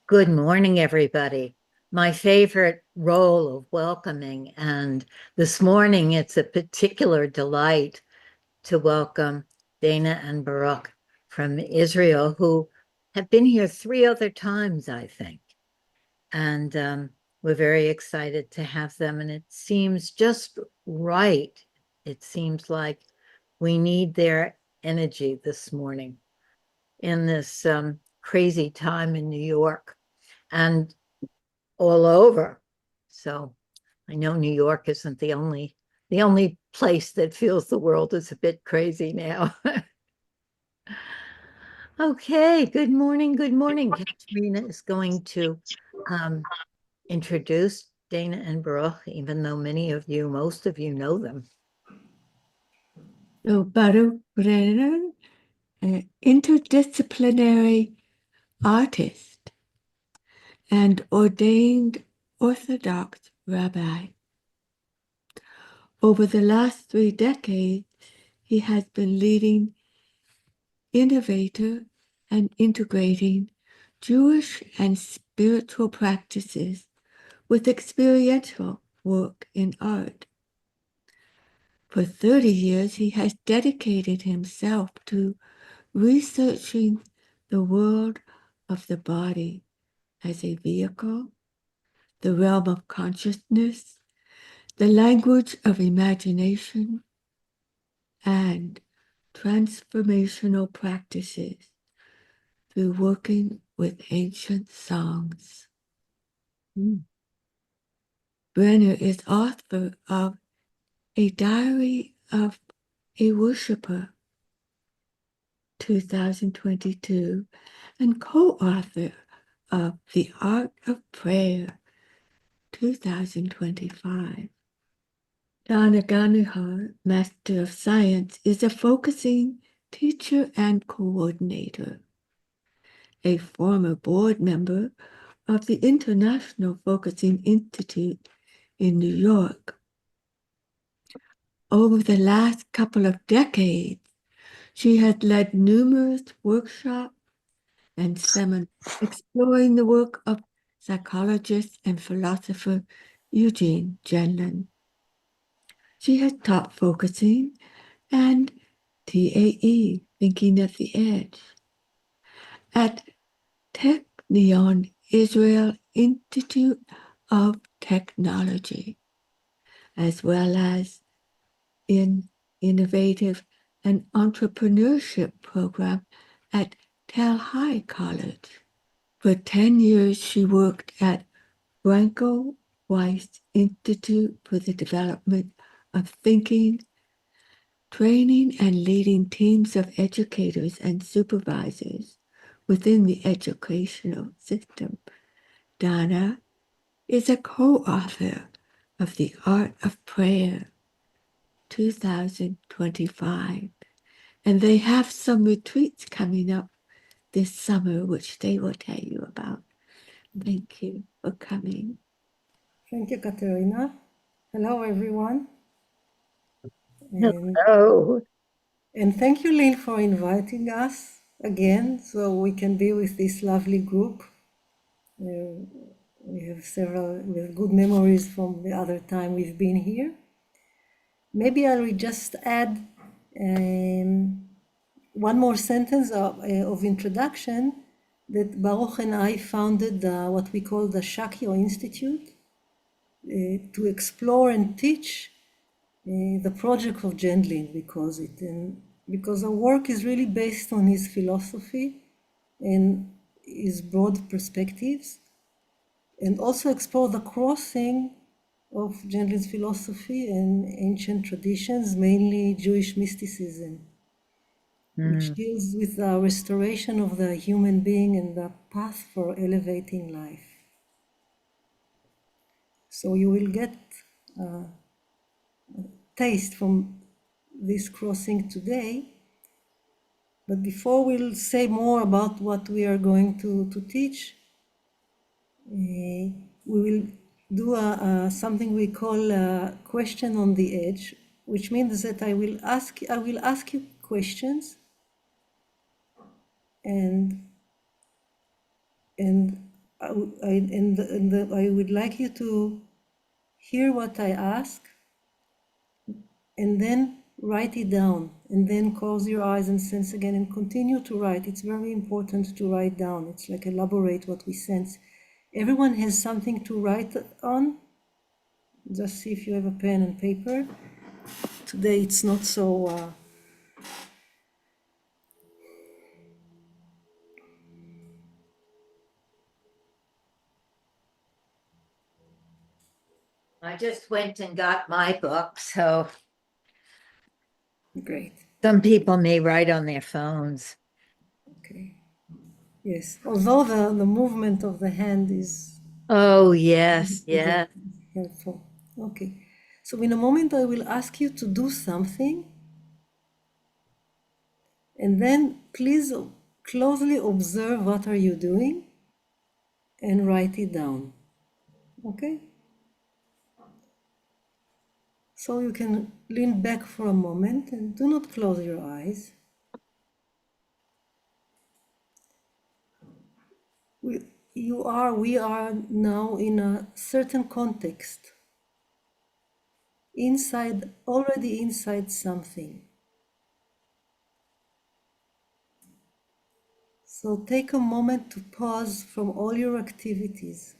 Good morning, everybody. My favorite role of welcoming, and this morning it's a particular delight to welcome Dana and Baruch from Israel, who have been here 3 other times, I think. And we're very excited to have them, and it seems just right. It seems like we need their energy this morning in this crazy time in New York and all over. So I know New York isn't the only place that feels the world is a bit crazy now. Okay, good morning. Good morning. Katrina is going to um, introduce Dana and Baruch, even though most of you know them. So Baruch Brenner, an interdisciplinary artist and ordained Orthodox Rabbi. Over the last 3 decades, he has been leading innovator and integrating Jewish and spiritual practices with experiential work in art. For 30 years, he has dedicated himself to researching the world of the body as a vehicle, the realm of consciousness, the language of imagination, and transformational practices through working with ancient songs. Brenner is author of A Diary of a Worshipper, 2022, and co-author of The Art of Prayer, 2025. Dana Ganihar, Master of Science, is a focusing teacher and coordinator, a former board member of the International Focusing Institute in New York. Over the last couple of decades, she has led numerous workshops and seminars exploring the work of psychologist and philosopher Eugene Gendlin. She has taught focusing and TAE, thinking at the edge, at Technion, Israel Institute of Technology, as well as in Innovative and Entrepreneurship program at Tel-Hai College. For 10 years, she worked at Branco Weiss Institute for the development of thinking, training and leading teams of educators and supervisors within the educational system. Dana is a co-author of The Art of Prayer, 2025, and they have some retreats coming up this summer, which they will tell you about. Thank you for coming. Thank you, Katerina. Hello, everyone. Hello. And thank you, Lynn, for inviting us again so we can be with this lovely group. We have good memories from the other time we've been here. Maybe I will just add one more sentence of introduction that Baruch and I founded what we call the Shakyo Institute to explore and teach the project of Gendlin, because our work is really based on his philosophy and his broad perspectives, and also explore the crossing of Gendlin's philosophy and ancient traditions, mainly Jewish mysticism, which deals with the restoration of the human being and the path for elevating life. So you will get a taste from this crossing today. But before we'll say more about what we are going to teach, we will do something we call a question on the edge, which means that I will ask you questions, and I would like you to hear what I ask and then write it down, and then close your eyes and sense again and continue to write. It's very important to write down. It's like elaborate what we sense. Everyone has something to write on. Just see if you have a pen and paper. Today it's not so I just went and got my book, so great. some people may write on their phones. Okay. Yes. Although the movement of the hand is Oh, yes, yes. helpful. Okay. So in a moment I will ask you to do something, and then please closely observe what are you doing and write it down. Okay? So you can lean back for a moment and do not close your eyes. We are now in a certain context, already inside something. So take a moment to pause from all your activities,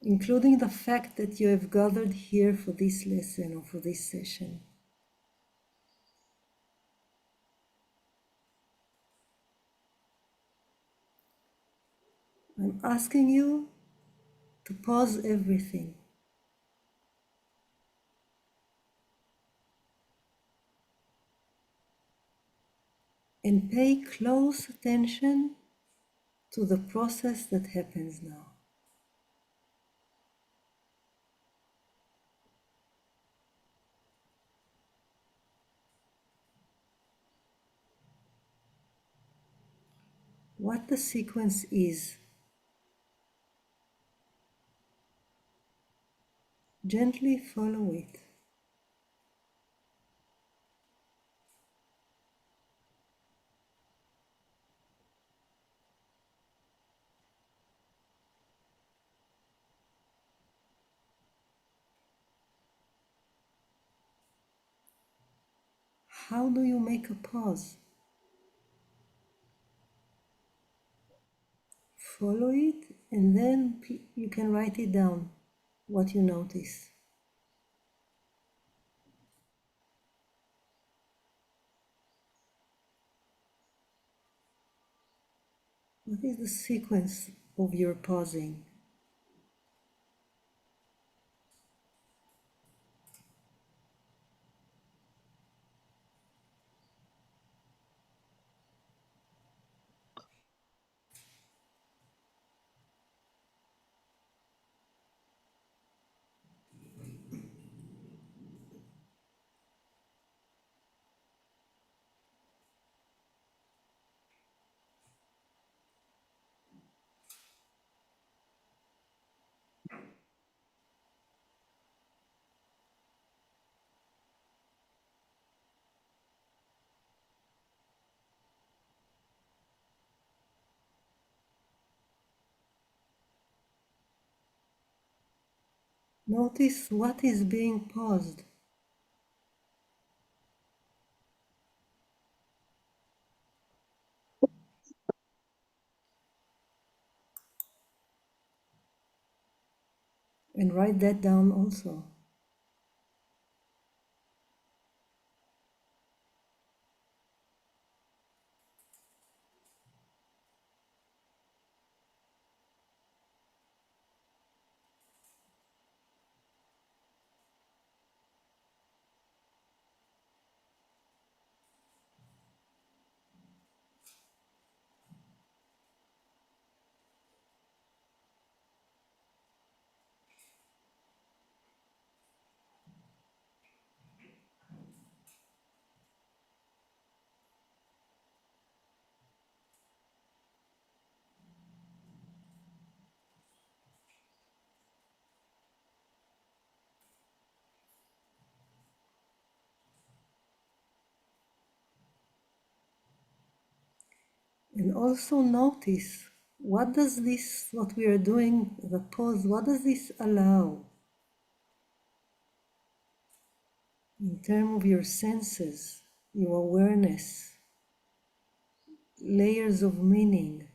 including the fact that you have gathered here for this lesson or for this session. I'm asking you to pause everything and pay close attention to the process that happens now. What the sequence is, gently follow it. How do you make a pause? Follow it, and then you can write it down, what you notice. What is the sequence of your pausing? Notice what is being paused. And write that down also. And also notice, what does this, what we are doing, the pause, what does this allow? In terms of your senses, your awareness, layers of meaning.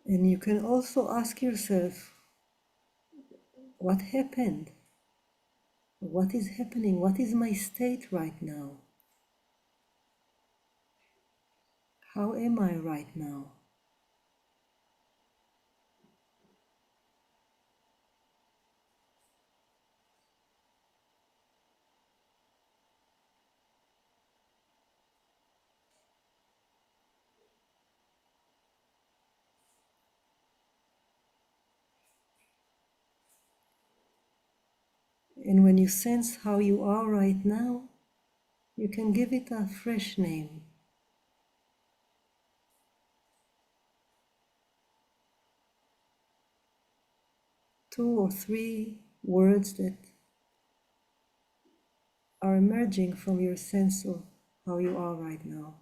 And you can also ask yourself, what happened? What is happening? What is my state right now? How am I right now? And when you sense how you are right now, you can give it a fresh name. Two or three words that are emerging from your sense of how you are right now.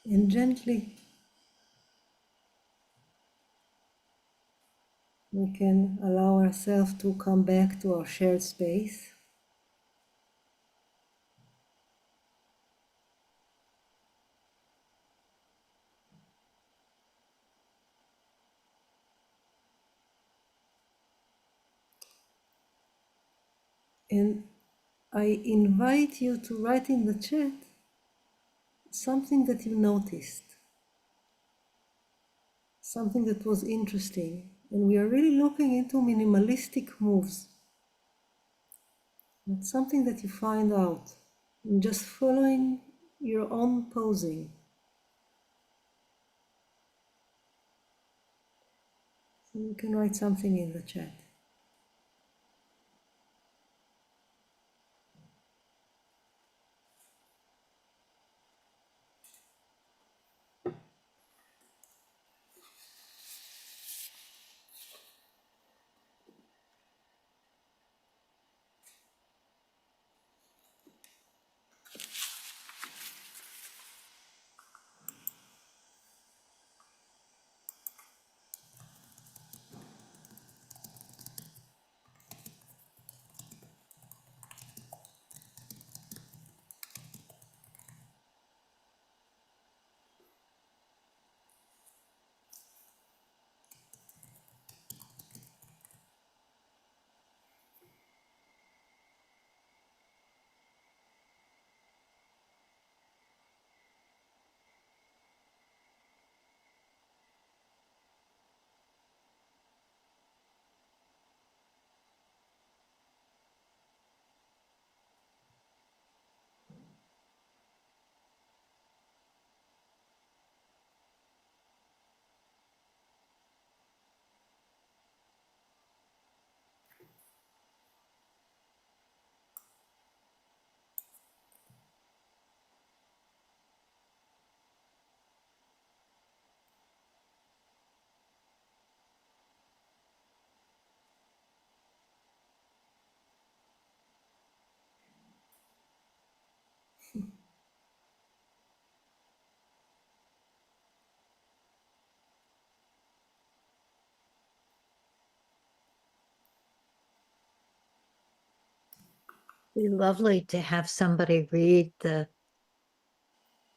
And gently, we can allow ourselves to come back to our shared space. And I invite you to write in the chat something that you noticed, something that was interesting. And we are really looking into minimalistic moves. It's something that you find out in just following your own posing. So you can write something in the chat. Be lovely to have somebody read the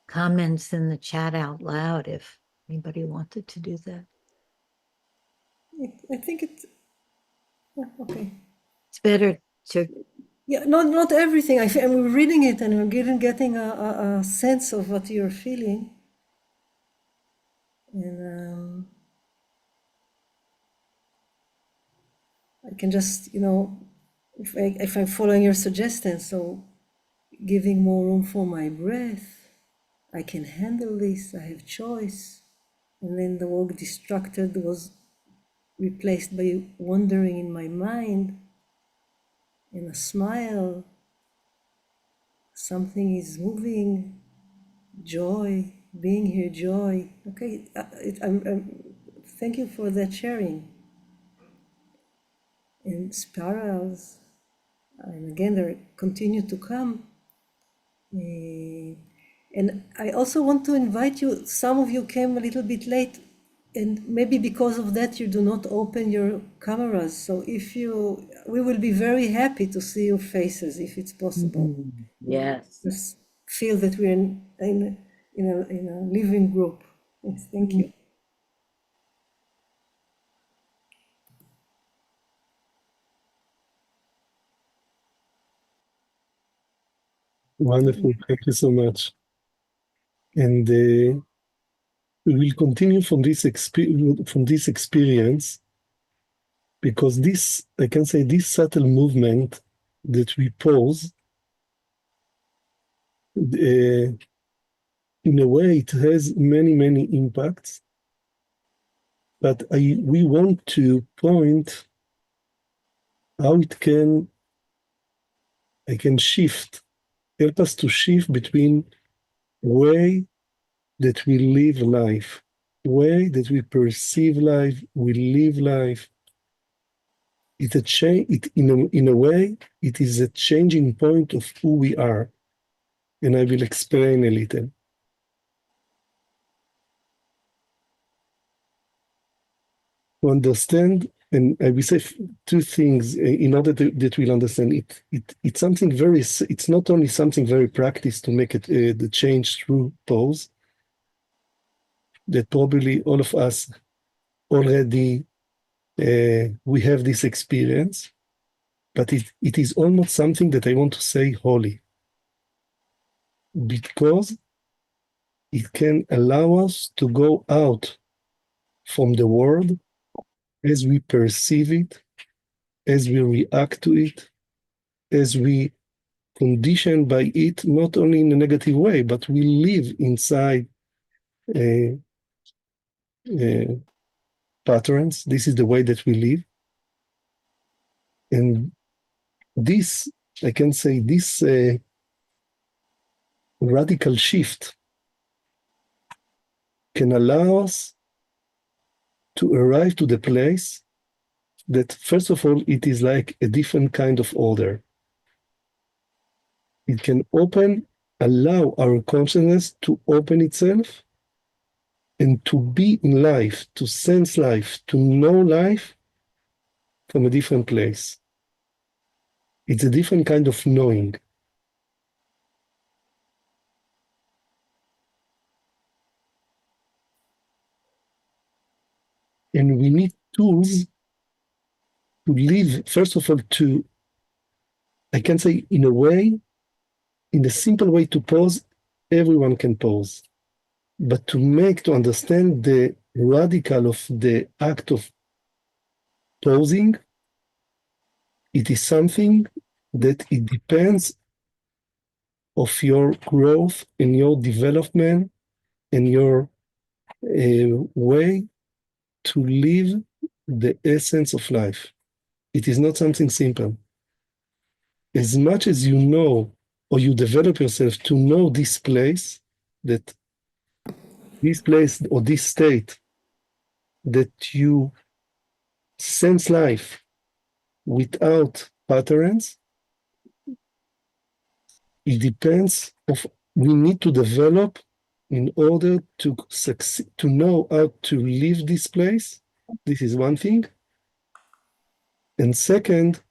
comments in the chat out loud if anybody wanted to do that. I think it's okay. It's better to, Yeah, not everything. I'm reading it and I'm getting a sense of what you're feeling. And I can just, if I'm following your suggestion, so giving more room for my breath, I can handle this, I have choice. And then the word distracted was replaced by wandering in my mind, and a smile, something is moving, joy, being here, joy. Okay, thank you for that sharing. And spirals, and again, they continue to come. And I also want to invite you, some of you came a little bit late, and maybe because of that you do not open your cameras. So we will be very happy to see your faces if it's possible. yes. Just feel that we're in a living group. Yes, thank you. Wonderful. Thank you so much. And we will continue from this experience, because this, I can say, this subtle movement that we pose, in a way, it has many impacts. But we want to point how it can, help us to shift between way that we live life, way that we perceive life, we live life. It's a change. In a way, it is a changing point of who we are, and I will explain a little. To understand, and I will say two things in order that we'll understand it. It's something very. It's not only something very practice to make it the change through pose. That probably all of us already we have this experience, but it is almost something that I want to say holy, because it can allow us to go out from the world as we perceive it, as we react to it, as we conditioned by it, not only in a negative way, but we live inside patterns. This is the way that we live. And this, I can say, this radical shift can allow us to arrive to the place that, first of all, it is like a different kind of order. It can allow our consciousness to open itself and to be in life, to sense life, to know life from a different place. It's a different kind of knowing. And we need tools to live, first of all, I can say, in a way, in a simple way to pause, everyone can pause. But to understand the radical of the act of pausing, it is something that it depends of your growth and your development and your way to live the essence of life. It is not something simple. As much as you know, or you develop yourself to know this place or this state, that you sense life without patterns, it depends of we need to develop in order to succeed, to know how to live this place. This is one thing. And second,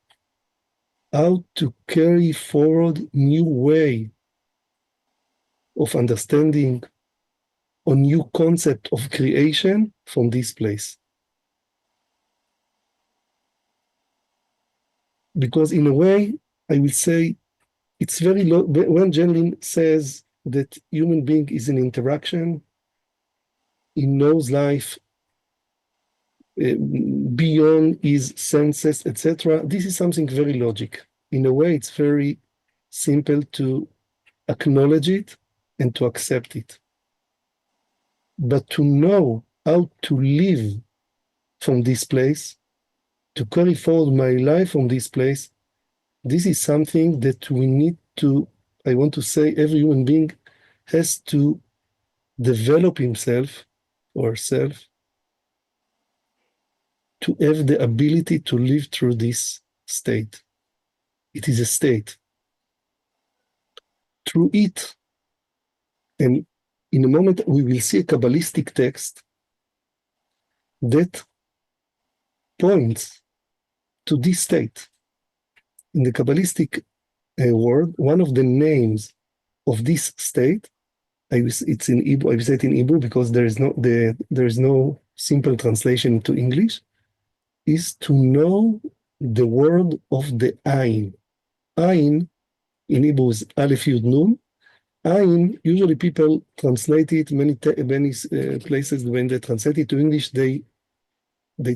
how to carry forward new way of understanding or new concept of creation from this place. Because in a way, I will say, it's very low, when Gendlin says that human being is an interaction, he knows life beyond his senses, etc. This is something very logic. In a way, it's very simple to acknowledge it and to accept it. But to know how to live from this place, to carry forward my life from this place, this is something that we need to, I want to say, every human being has to develop himself or herself to have the ability to live through this state. It is a state. Through it, and in a moment we will see a Kabbalistic text that points to this state. In the Kabbalistic word, one of the names of this state, it's in Hebrew. I say it in Hebrew because there is no simple translation to English, is to know the word of the Ayin. Ayin in Hebrew is Aleph Yud Nun. Ayin, usually people translate it many places when they translate it to English, they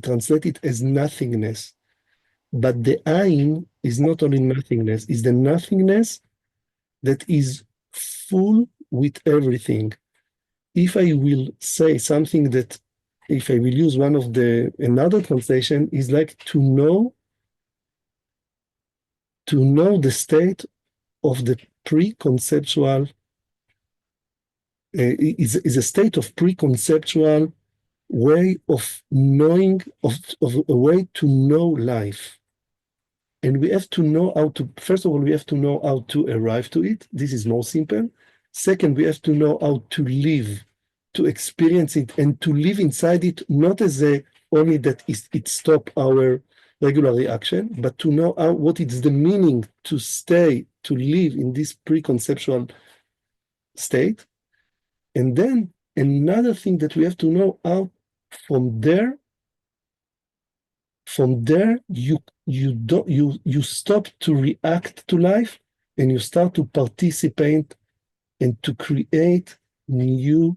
translate it as nothingness. But the Ayin is not only nothingness, it's the nothingness that is full with everything. If I will say something that, if I will use another translation, is like to know the state of the pre-conceptual, is a state of pre-conceptual way of knowing, of a way to know life. And we have to know how to, first of all, we have to know how to arrive to it. This is more simple. Second, we have to know how to live, to experience it, and to live inside it, not as only that it stop our regular reaction, but to know what is the meaning to stay, to live in this pre-conceptual state. And then another thing that we have to know how from there you stop to react to life and you start to participate and to create new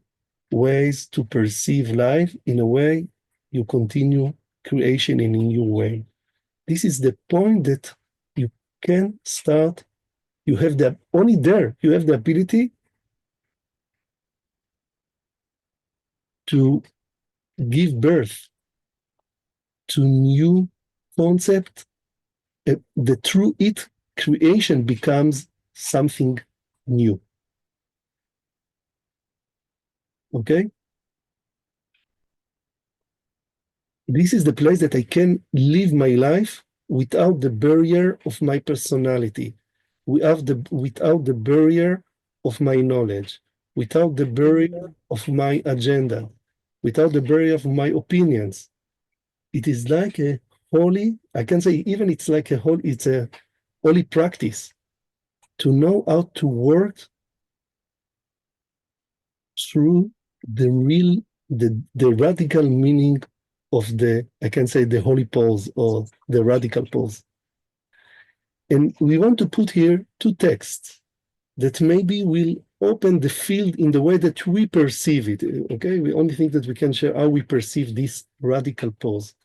ways to perceive life. In a way, you continue creation in a new way. This is the point that you can start. You have the ability to give birth to new concept. The through it, creation becomes something new. Okay? This is the place that I can live my life without the barrier of my personality, without the barrier of my knowledge, without the barrier of my agenda, without the barrier of my opinions. It is like a holy, I can say even it's like it's a holy practice to know how to work through the radical meaning of I can say the holy pose or the radical pose. And we want to put here two texts that maybe will open the field in the way that we perceive it. Okay, we only think that we can share how we perceive this radical pose.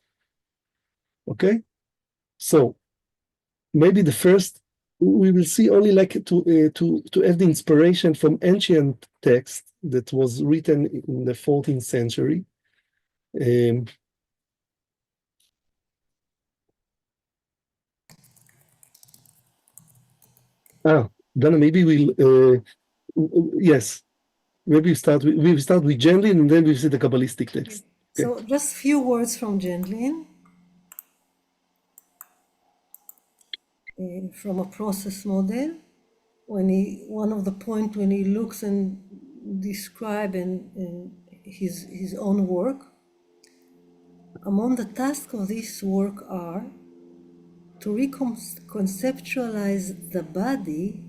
Okay, so maybe the first we will see only like to have the inspiration from ancient text that was written in the 14th century. Dana, maybe yes, maybe we start with Gendlin and then we see the Kabbalistic text. Okay. So just a few words from Gendlin. From a process model, one of the point when he looks and describe his own work, among the tasks of this work are to reconceptualize the body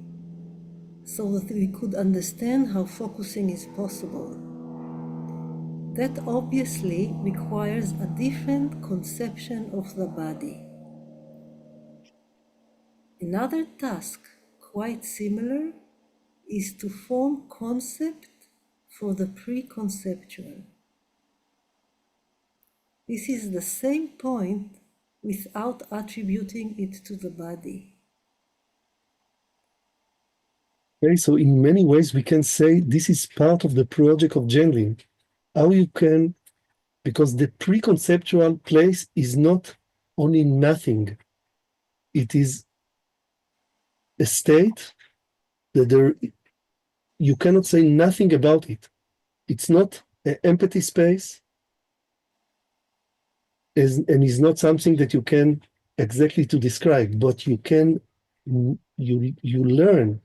so that we could understand how focusing is possible. That obviously requires a different conception of the body. Another task, quite similar, is to form concept for the preconceptual. This is the same point without attributing it to the body. Okay, so in many ways we can say this is part of the project of Gendlin. How you can, because the preconceptual place is not only nothing, it is a state that you cannot say nothing about it. It's not an empty space, and is not something that you can exactly to describe, but you can, you learn.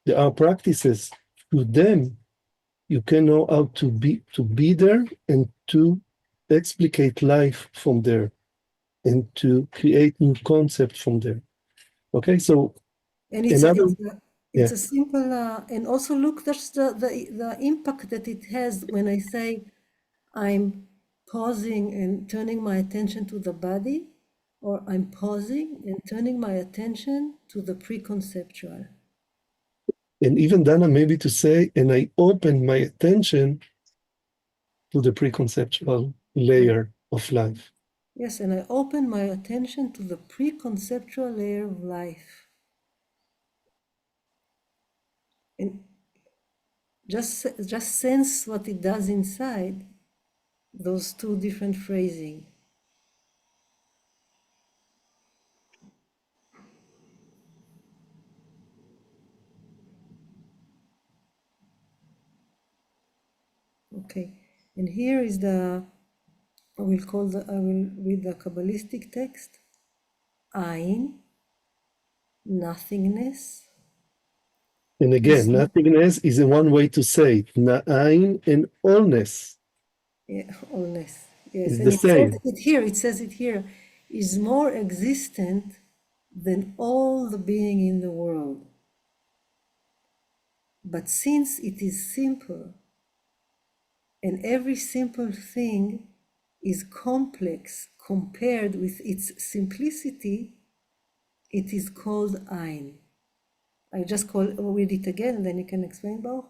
There are practices. To them, you can know how to be there and to explicate life from there and to create new concepts from there. Okay, so And it's another, a simple, and also look, that's the impact that it has when I say I'm pausing and turning my attention to the body, or I'm pausing and turning my attention to the preconceptual. and even Dana maybe to say, and I open my attention to the preconceptual layer of life. Yes, and I open my attention to the preconceptual layer of life. And just sense what it does inside those two different phrasing. Okay, and here is I will read the Kabbalistic text. Ein, nothingness. And again, nothingness is a one way to say it. Na'ain and allness. Yeah, allness. Yes, It's and the same. it says it here, is more existent than all the being in the world. But since it is simple, and every simple thing is complex compared with its simplicity, it is called Ein. I just read it again, and then you can explain, Baruch.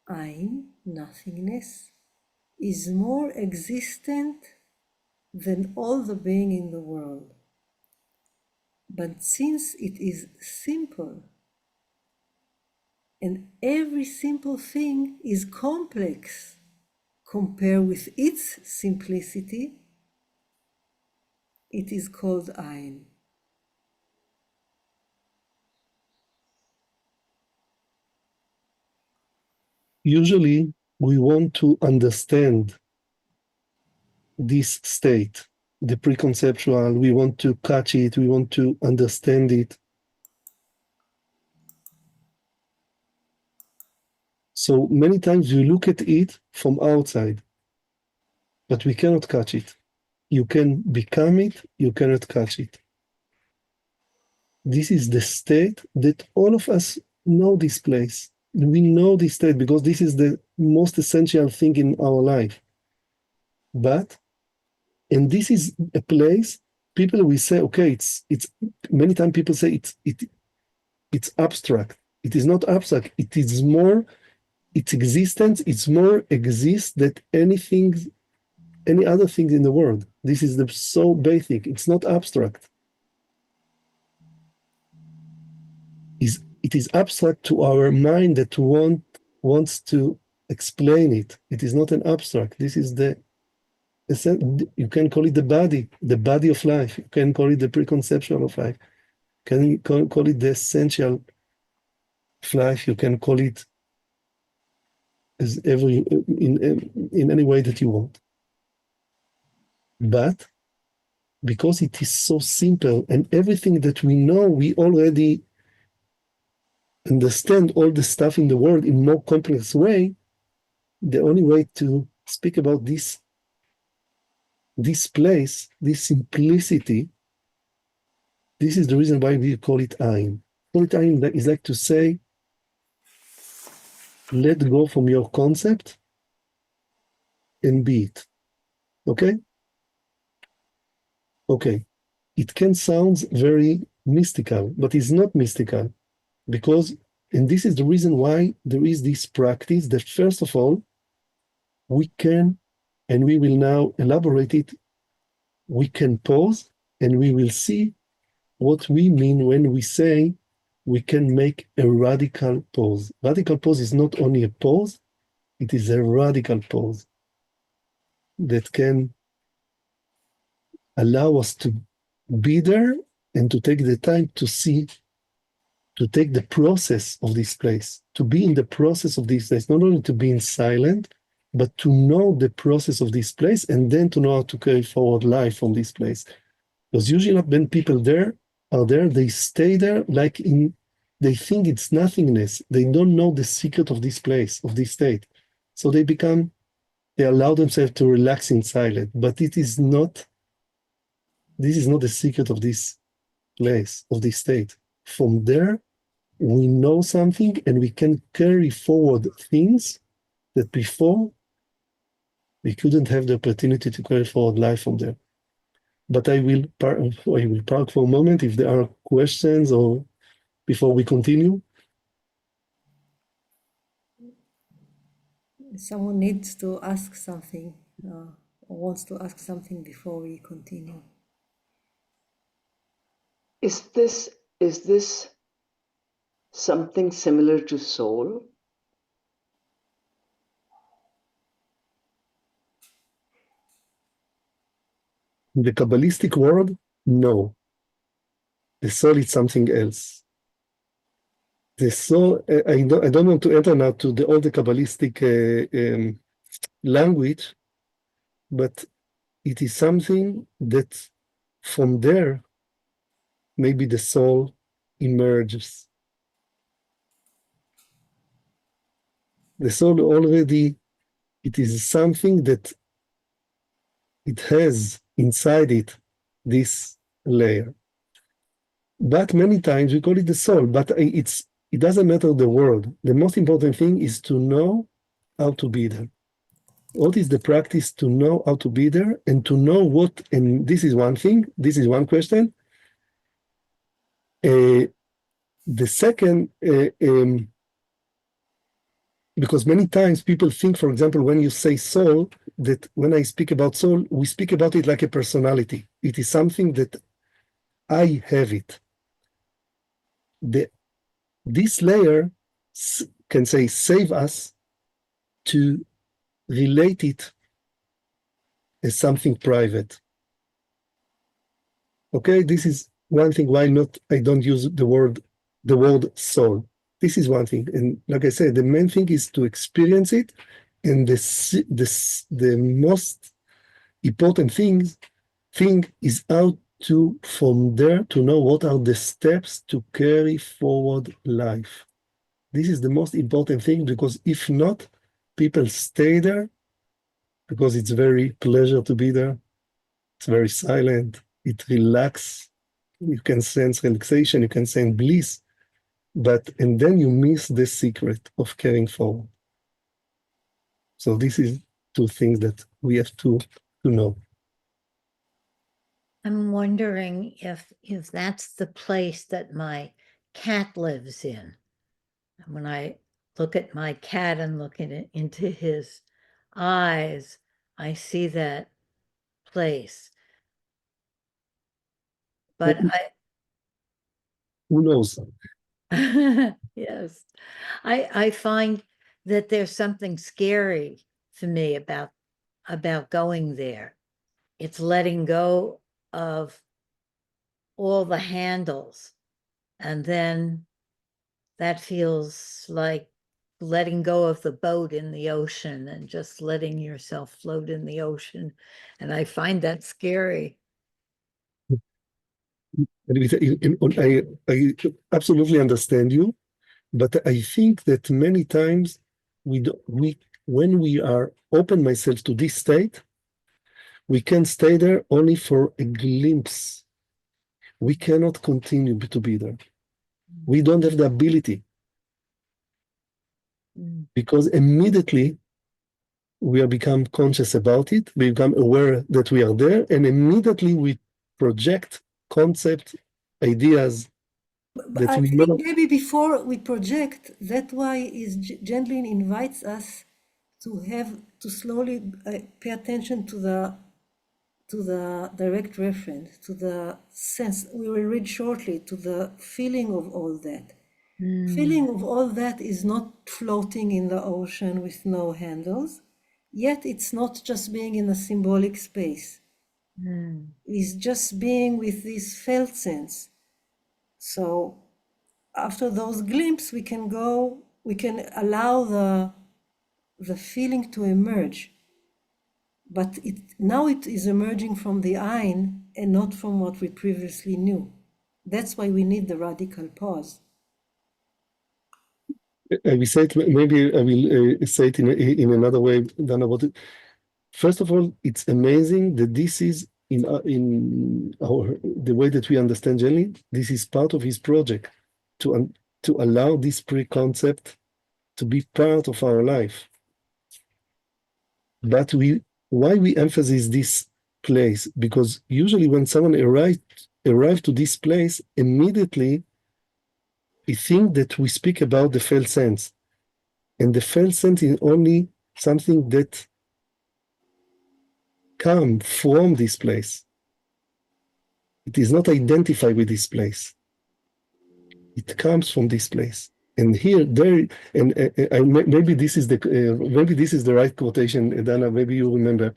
Ein, nothingness, is more existent than all the being in the world. But since it is simple, and every simple thing is complex compared with its simplicity, it is called Ein. Usually, we want to understand this state, the preconceptual. We want to catch it. We want to understand it. So many times we look at it from outside, but we cannot catch it. You can become it, you cannot catch it. This is the state that all of us know this place. We know this state because this is the most essential thing in our life. And this is a place people will say, okay, it's many times people say it's abstract. It is not abstract. It is more, its existence, it's more exists than any other thing in the world. This is so basic. It's not abstract. It is abstract to our mind that wants to explain it. It is not an abstract. This is you can call it the body of life. You can call it the preconception of life. You can call it the essential of life. You can call it in any way that you want. But because it is so simple and everything that we know, we already understand all the stuff in the world in more complex way, the only way to speak about this place, this simplicity, This is the reason why we call it Ein. Call it Ein is like to say, let go from your concept and be it. Okay? Okay. It can sound very mystical, but it's not mystical because, and this is the reason why there is this practice that first of all, we can, and we will now elaborate it, we can pause and we will see what we mean when we say we can make a radical pause. Radical pause is not only a pause, it is a radical pause that can allow us to be there and to take the time to see, to take the process of this place, to be in the process of this place, not only to be in silent, but to know the process of this place and then to know how to carry forward life from this place. Because usually when people there are there, they stay there like in, they think it's nothingness. They don't know the secret of this place, of this state. So they allow themselves to relax in silence, but it is not, this is not the secret of this place, of this state. From there, we know something and we can carry forward things that before we couldn't have the opportunity to carry forward life from there. But I will park for a moment if there are questions or before we continue. Someone needs to ask something or wants to ask something before we continue. Is this something similar to soul? In the Kabbalistic world, no. The soul is something else. The soul, I don't want to enter now to all the Kabbalistic language, but it is something that from there, maybe the soul emerges. The soul already, it is something that it has inside it this layer. But many times we call it the soul, but it doesn't matter the word. The most important thing is to know how to be there. What is the practice to know how to be there and to know what, and this is one thing, this is one question. The second, because many times people think, for example, when you say soul, that when I speak about soul, we speak about it like a personality. It is something that I have it. This layer can say save us to relate it as something private. Okay, this is one thing why I don't use the word soul. This is one thing, and like I said, the main thing is to experience it, and the most important thing is how to, from there, to know what are the steps to carry forward life. This is the most important thing, because if not, people stay there because it's very pleasure to be there. It's very silent. It relaxes. You can sense relaxation. You can sense bliss. And then you miss the secret of carrying forward. So this is two things that we have to know. I'm wondering if that's the place that my cat lives in. When I look at my cat and look into his eyes, I see that place. But Who knows? yes, I find that there's something scary for me about going there. It's letting go of all the handles, and then that feels like letting go of the boat in the ocean and just letting yourself float in the ocean. And I find that scary. I absolutely understand you, but I think that many times when we are open myself to this state, we can stay there only for a glimpse. we cannot continue to be there. We don't have the ability, because immediately we are become conscious about it, we become aware that we are there, and immediately we project concept, ideas that I we think know. maybe before we project, that's why Gendlin invites us to slowly pay attention to the direct reference, to the sense. We will read shortly to the feeling of all that. Feeling of all that is not floating in the ocean with no handles, yet it's not just being in a symbolic space. It's just being with this felt sense. So after those glimpses, we can allow the feeling to emerge. But now it is emerging from the Ein and not from what we previously knew. That's why we need the radical pause. I will say it, maybe I will say it in another way than about it. First of all, it's amazing that this is the way that we understand Gendlin. This is part of his project to allow this pre-concept to be part of our life. But why we emphasize this place? Because usually when someone arrive to this place, immediately we think that we speak about the felt sense. And the felt sense is only something that comes from this place. It is not identified with this place. It comes from this place. And here, there, and maybe this is the right quotation, Dana. Maybe you remember,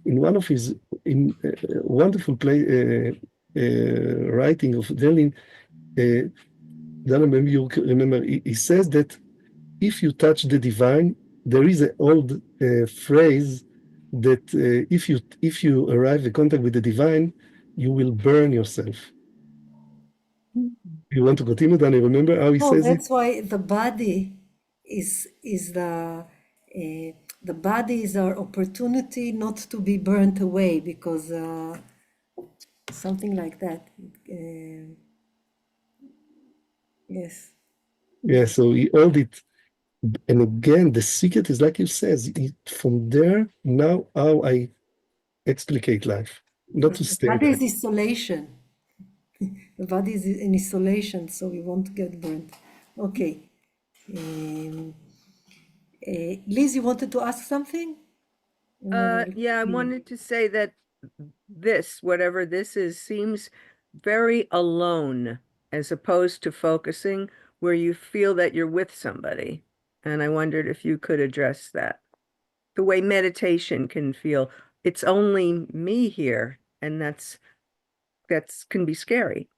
in one of his wonderful writing of Gendlin, Dana, maybe you remember, he says that if you touch the divine, there is an old phrase that if you arrive in contact with the divine, you will burn yourself. You want to continue, Danny? Remember how he says it? That's why the body is the body is our opportunity not to be burnt away, because something like that. Yes. Yeah. So he owed it, and again, the secret is like you says. From there, now how I explicate life, not to stay The body there. is isolation. The body is in isolation, so we won't get burnt. Okay. Liz, you wanted to ask something? Yeah, I wanted to say that this, whatever this is, seems very alone as opposed to focusing, where you feel that you're with somebody. And I wondered if you could address that. The way meditation can feel, it's only me here, and that's can be scary.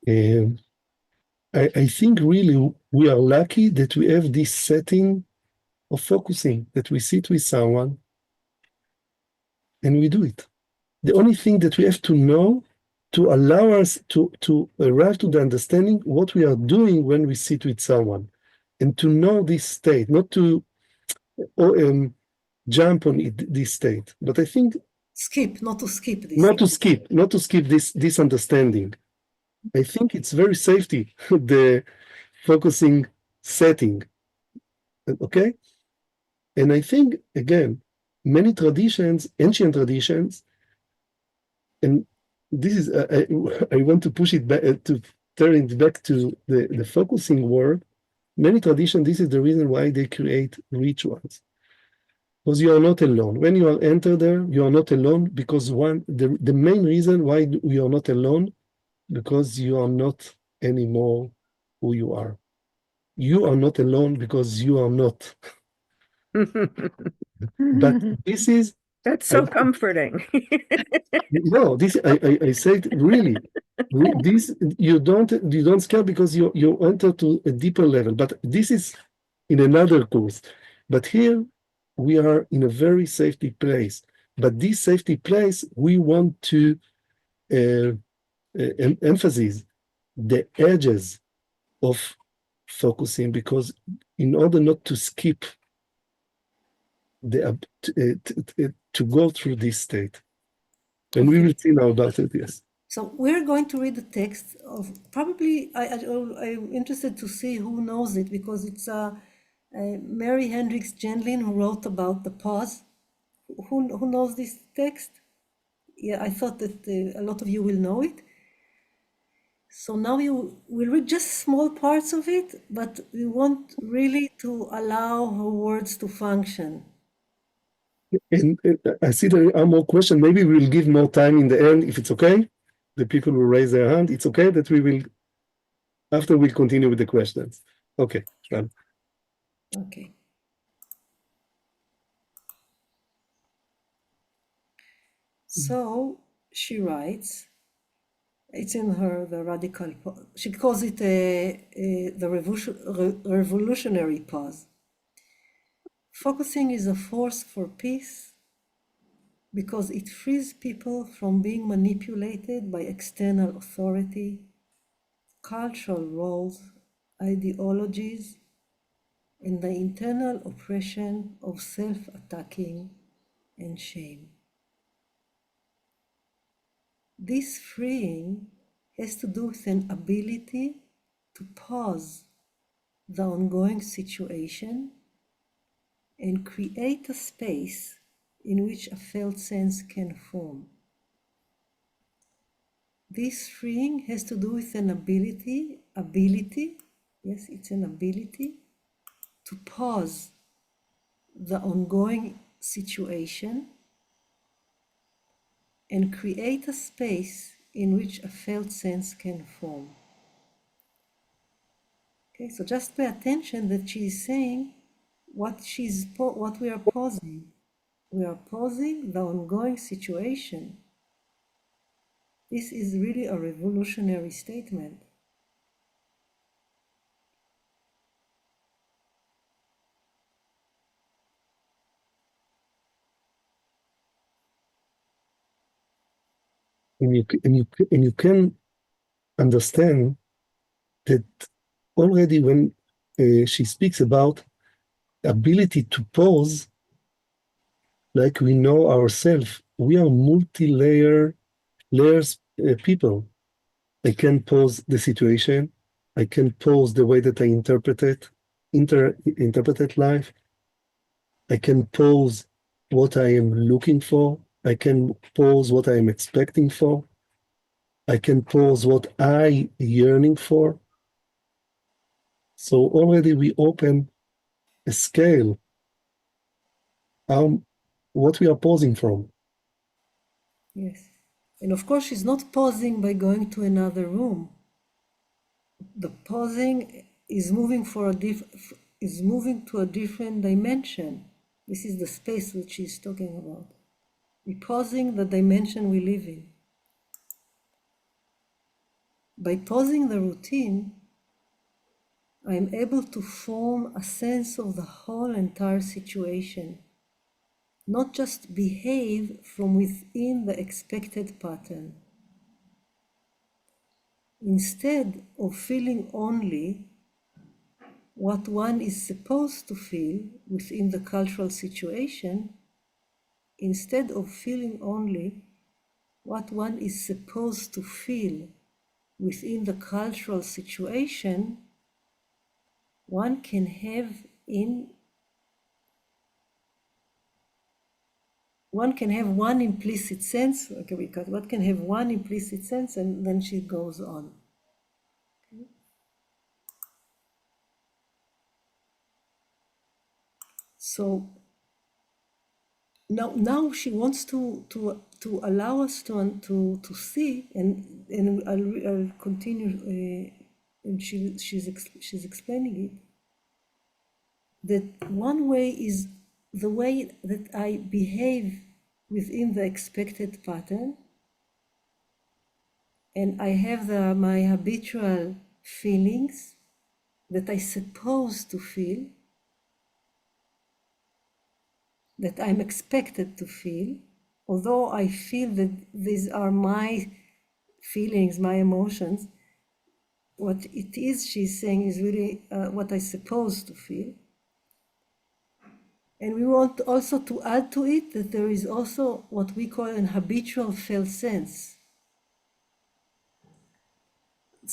I think really we are lucky that we have this setting of focusing, that we sit with someone and we do it. The only thing that we have to know to allow us to arrive to the understanding what we are doing when we sit with someone, and to know this state, not to jump on this state. But I think not to skip this. Not to skip this understanding. I think it's very safety, the focusing setting. Okay? And I think, again, many traditions, ancient traditions, and this is, I want to push it back, to turn it back to the focusing word. Many traditions, this is the reason why they create rituals. Because you are not alone. When you are entered there, you are not alone, because the main reason why we are not alone, because you are not anymore who you are. You are not alone because you are not. But this is... That's so comforting. No, this I said really. This you don't scare because you enter to a deeper level. But this is in another course. But here we are in a very safety place. But this safety place, we want to emphasize the edges of focusing, because in order not to skip to go through this state. And we will see now about it, yes. So we're going to read the text of probably, I'm interested to see who knows it, because it's Mary Hendricks Gendlin who wrote about the pause. Who knows this text? Yeah, I thought that a lot of you will know it. So now we'll read just small parts of it, but we want really to allow her words to function. And I see there are more questions. Maybe we'll give more time in the end, if it's okay. The people will raise their hand. It's okay that we will, after we'll continue with the questions. Okay, Shran. Okay. So she writes, it's in the radical, she calls it the revolutionary pause. Focusing is a force for peace because it frees people from being manipulated by external authority, cultural roles, ideologies, and the internal oppression of self-attacking and shame. This freeing has to do with an ability to pause the ongoing situation and create a space in which a felt sense can form. This freeing has to do with an ability, yes, it's an ability to pause the ongoing situation and create a space in which a felt sense can form. Okay, so just pay attention that she's saying what we are pausing. We are pausing the ongoing situation. This is really a revolutionary statement. And you can understand that already when she speaks about ability to pause, like we know ourselves, we are multi-layers people. I can pause the situation. I can pause the way that I interpreted life. I can pause what I am looking for. I can pause what I am expecting for. I can pause what I yearning for. So already we open a scale, what we are pausing from. Yes. And of course, she's not pausing by going to another room. The pausing is moving to a different dimension. This is the space which she's talking about. We're pausing the dimension we live in. By pausing the routine, I am able to form a sense of the whole entire situation, not just behave from within the expected pattern. Instead of feeling only what one is supposed to feel within the cultural situation, instead of feeling only what one is supposed to feel within the cultural situation, one can have one implicit sense, okay, because one can have one implicit sense, and then she goes on. Okay. So now she wants to allow us to see, and I'll continue, and she's explaining it, that one way is the way that I behave within the expected pattern, and I have my habitual feelings that I supposed to feel, that I'm expected to feel, although I feel that these are my feelings, my emotions. What it is, she's saying, is really what I supposed to feel. And we want also to add to it that there is also what we call an habitual felt sense.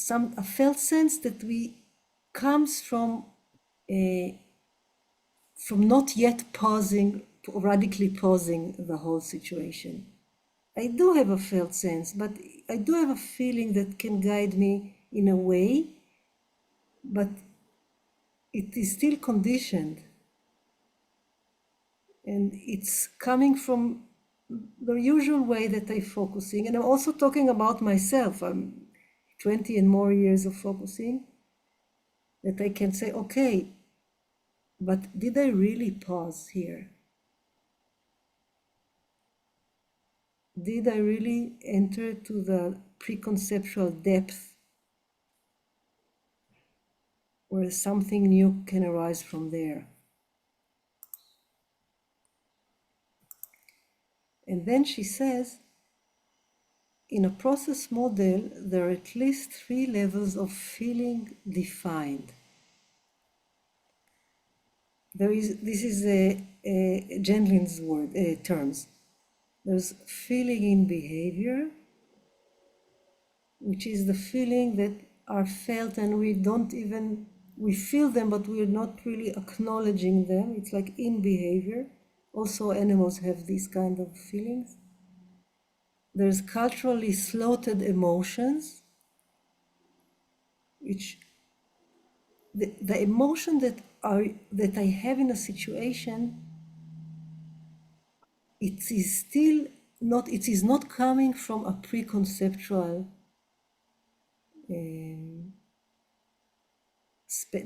A felt sense that comes from not yet pausing, radically pausing the whole situation. I do have a felt sense, but I do have a feeling that can guide me in a way, but it is still conditioned. And it's coming from the usual way that I'm focusing. And I'm also talking about myself. I'm 20 and more years of focusing, that I can say, okay, but did I really pause here? Did I really enter to the preconceptual depth where something new can arise from there? And then she says, in a process model, there are at least 3 levels of feeling defined. This is Gendlin's terms. There's feeling in behavior, which is the feeling that are felt and we feel them, but we're not really acknowledging them. It's like in behavior. Also, animals have these kind of feelings. There's culturally slotted emotions, which the emotion that I have in a situation, it is not coming from a preconceptual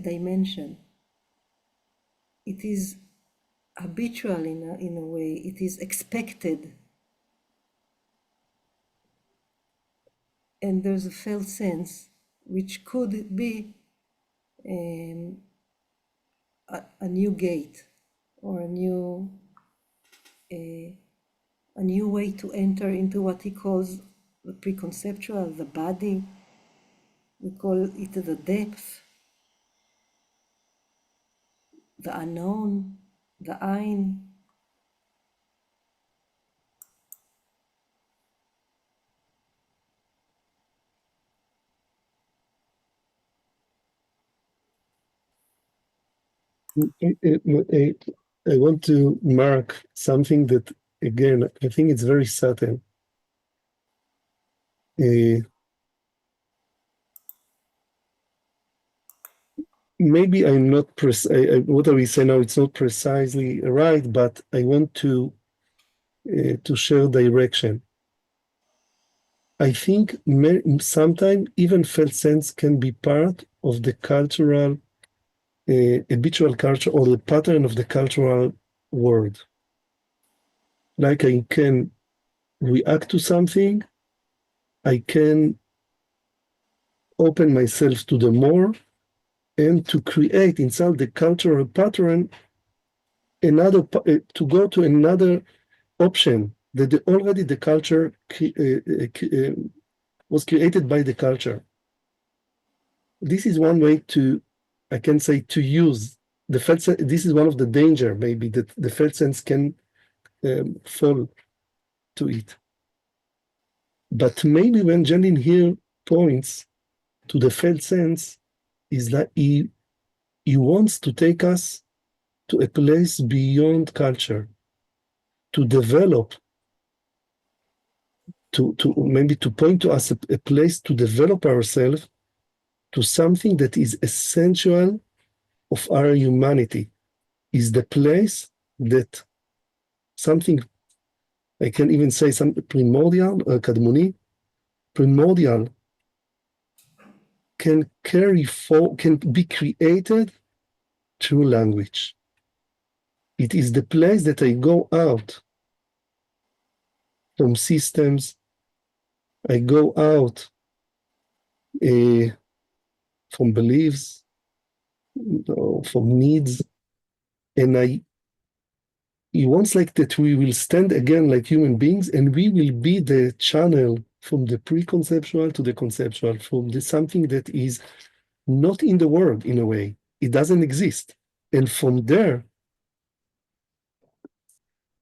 dimension. It is habitual in a way. It is expected. And there's a felt sense, which could be a new gate or a new way to enter into what he calls the preconceptual, the body. We call it the depth, the unknown, the ein. I want to mark something that, again, I think it's very subtle. Maybe I'm not what we say now, it's not precisely right, but I want to share direction. I think sometimes even felt sense can be part of the cultural, habitual culture or the pattern of the cultural world. Like I can react to something, I can open myself to the more, and to create inside the cultural pattern to go to another option that already the culture was created by the culture. This is one way I can say, to use the felt sense. This is one of the danger, maybe, that the felt sense can fall to it. But maybe when Gendlin here points to the felt sense, is that he wants to take us to a place beyond culture, to develop, to maybe to point to us a place to develop ourselves to something that is essential of our humanity, is the place that something, I can even say some primordial, kadmoni, primordial, can be created through language. It is the place that I go out from systems, I go out from beliefs, from needs, and he wants like that we will stand again like human beings, and we will be the channel from the preconceptual to the conceptual, from something that is not in the world in a way. It doesn't exist. And from there,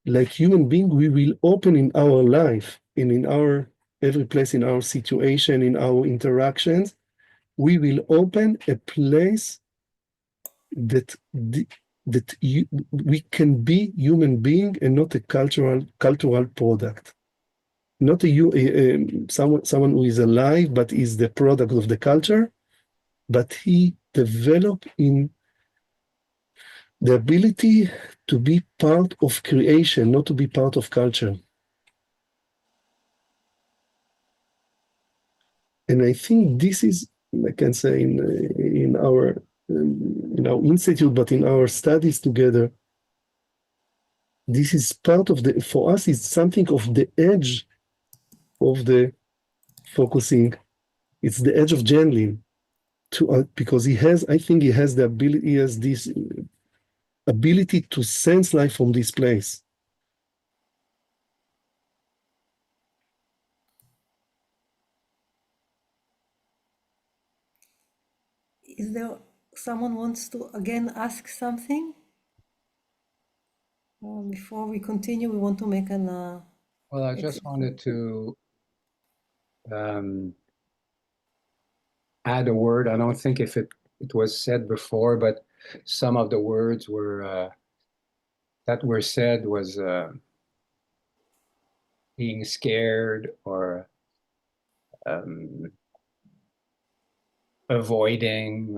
like human being, we will open in our life and in our every place, in our situation, in our interactions, we will open a place that we can be human being and not a cultural product. Not someone who is alive but is the product of the culture, but he developed in the ability to be part of creation, not to be part of culture. And I think this is, I can say, in our institute, but in our studies together, this is part of the, for us, it's something of the edge of the focusing. It's the edge of Gendlin, because he has, I think he has the ability, he has this ability to sense life from this place. Is there someone wants to again ask something? Before we continue, we want to make an. Well, I just wanted to add a word. I don't think if it was said before, but some of the words were that were said was being scared or avoiding,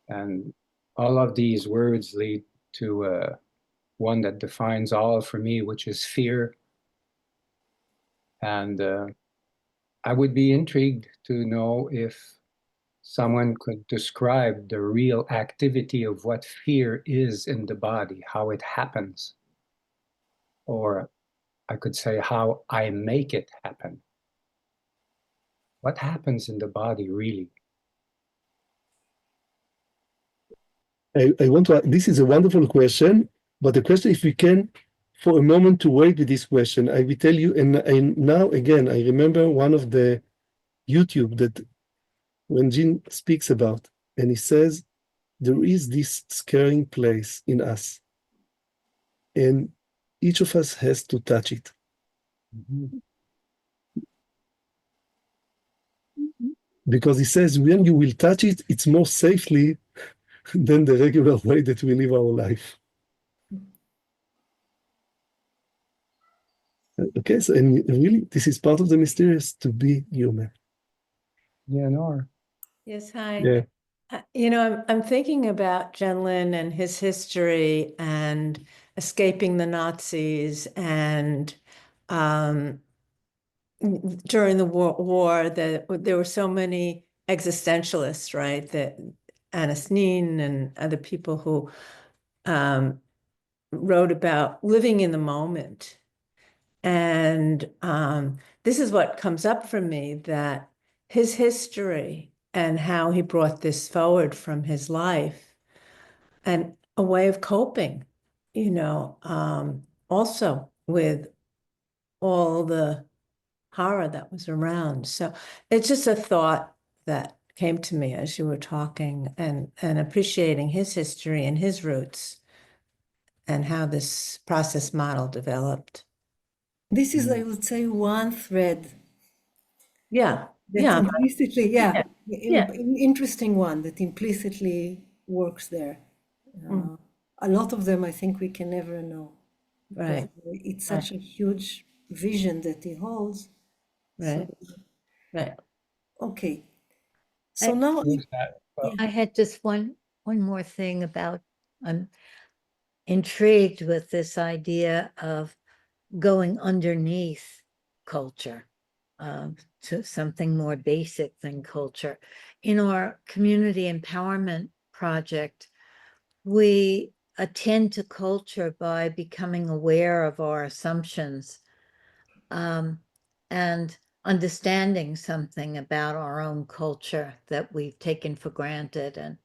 and all of these words lead to one that defines all for me, which is fear. And I would be intrigued to know if someone could describe the real activity of what fear is in the body, how it happens. Or I could say how I make it happen. What happens in the body really? I want to, this is a wonderful question, but the question, if we can, for a moment to wait with this question, I will tell you, and now again, I remember one of the YouTube that when Gene speaks about, and he says, there is this scaring place in us, and each of us has to touch it. Mm-hmm. Because he says, when you will touch it, it's more safely than the regular way that we live our life. Okay, so and really, this is part of the mysterious to be human. Yeah, Nora. Yes, hi. Yeah. You know, I'm thinking about Gendlin and his history and escaping the Nazis and during the war that there were so many existentialists, right? That Annis Nin and other people who wrote about living in the moment. And this is what comes up for me, that his history and how he brought this forward from his life and a way of coping, you know, also with all the horror that was around. So it's just a thought that came to me as you were talking, and appreciating his history and his roots and how this process model developed. This is, I would say, one thread Yeah. that Yeah. implicitly, Yeah. interesting one that implicitly works there. A lot of them, I think, we can never know. Right. It's such a huge vision that he holds. Right. So, Right. okay. So now, I had just one more thing about, I'm intrigued with this idea of going underneath culture to something more basic than culture. In our community empowerment project, we attend to culture by becoming aware of our assumptions and understanding something about our own culture that we've taken for granted,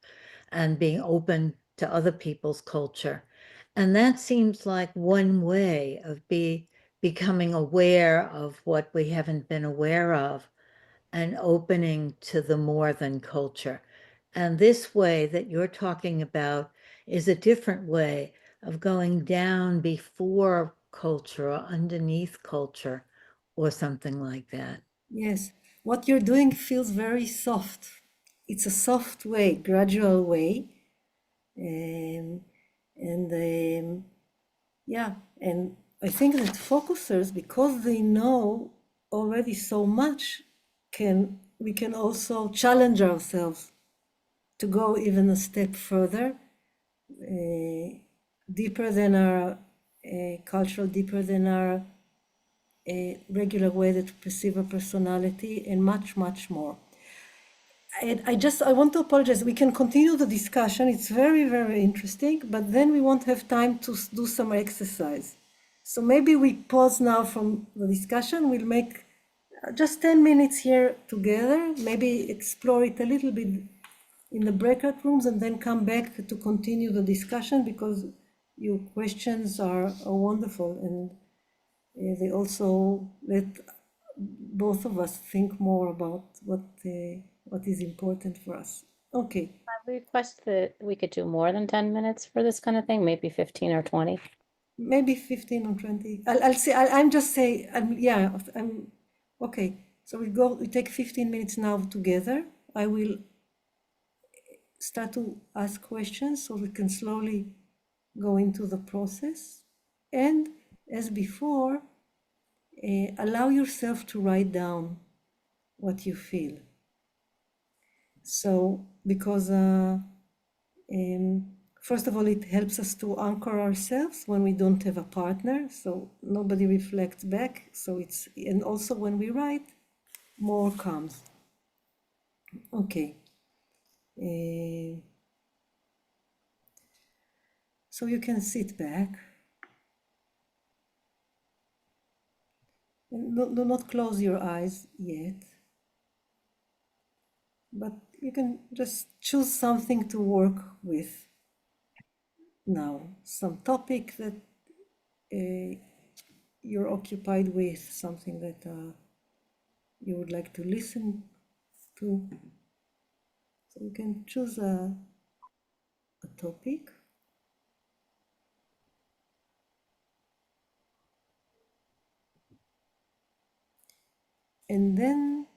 and being open to other people's culture. And that seems like one way of becoming aware of what we haven't been aware of and opening to the more than culture. And this way that you're talking about is a different way, of going down before culture or underneath culture or something like that. Yes, what you're doing feels very soft. It's a soft way, gradual way. Yeah, and I think that focusers, because they know already so much, we can also challenge ourselves to go even a step further, deeper than our cultural, deeper than our regular way that we perceive a personality, and much, much more. And I want to apologize. We can continue the discussion. It's very, very interesting, but then we won't have time to do some exercise. So maybe we pause now from the discussion. We'll make just 10 minutes here together, maybe explore it a little bit in the breakout rooms, and then come back to continue the discussion, because your questions are wonderful, and they also let both of us think more about what is important for us. Okay, I request that we could do more than 10 minutes for this kind of thing, maybe 15 or 20. maybe 15 or 20. I'll say, I'm just say, yeah, okay. So we take 15 minutes now together. I will start to ask questions so we can slowly go into the process. And as before, allow yourself to write down what you feel. So, because first of all, it helps us to anchor ourselves when we don't have a partner, so nobody reflects back. So and also when we write, more comes. Okay. So you can sit back. And do not close your eyes yet. But you can just choose something to work with now, some topic that you're occupied with, something that you would like to listen to. So you can choose a topic. And then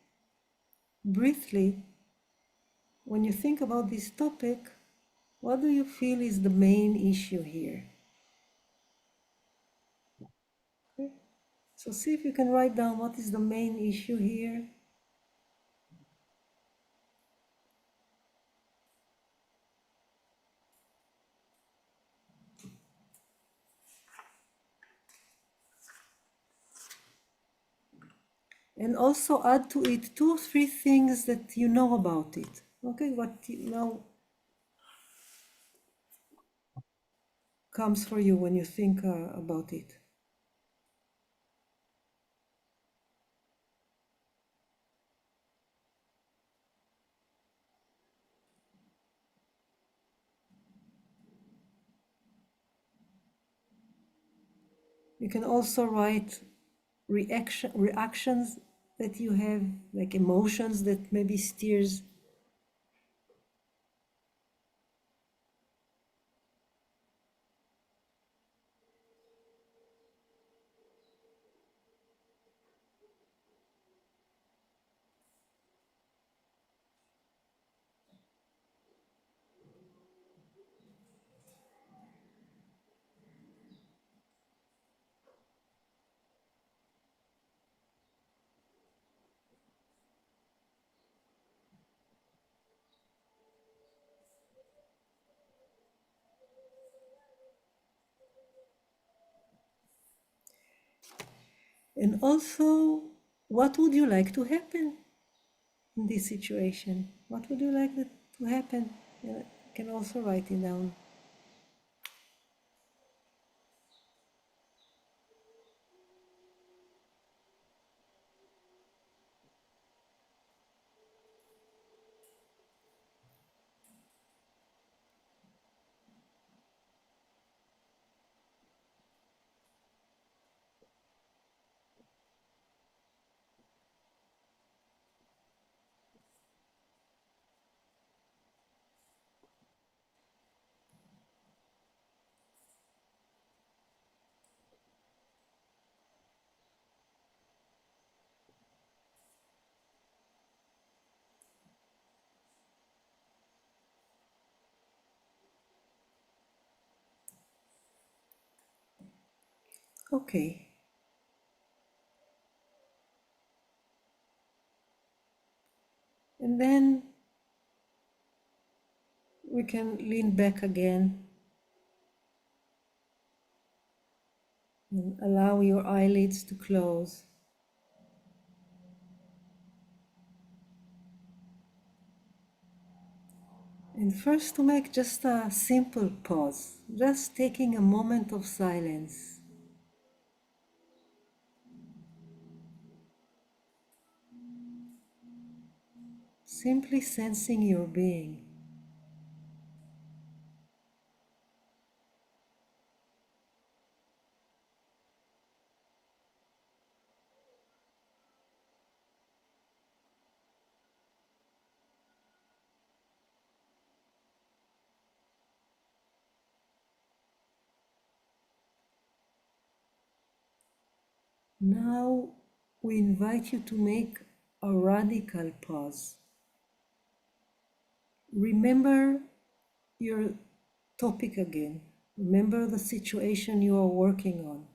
briefly, when you think about this topic, what do you feel is the main issue here? Okay. So see if you can write down what is the main issue here. And also add to it 2 or 3 things that you know about it. Okay, what you know comes for you when you think about it. You can also write reactions that you have, like emotions that maybe steers. And also, what would you like to happen in this situation? What would you like to happen? You can also write it down. Okay. And then we can lean back again and allow your eyelids to close. And first to make just a simple pause, just taking a moment of silence. Simply sensing your being. Now we invite you to make a radical pause. Remember your topic again. Remember the situation you are working on.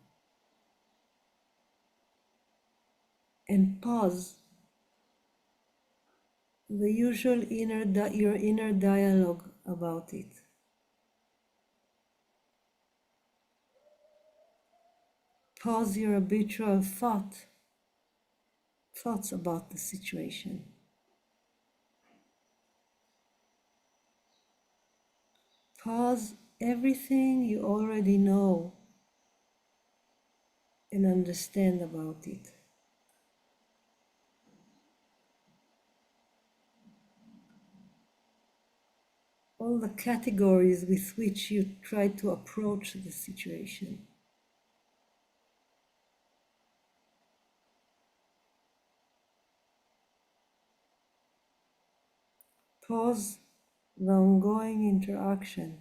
And pause the usual your inner dialogue about it. Pause your habitual thoughts about the situation. Pause everything you already know and understand about it. All the categories with which you try to approach the situation. Pause the ongoing interaction.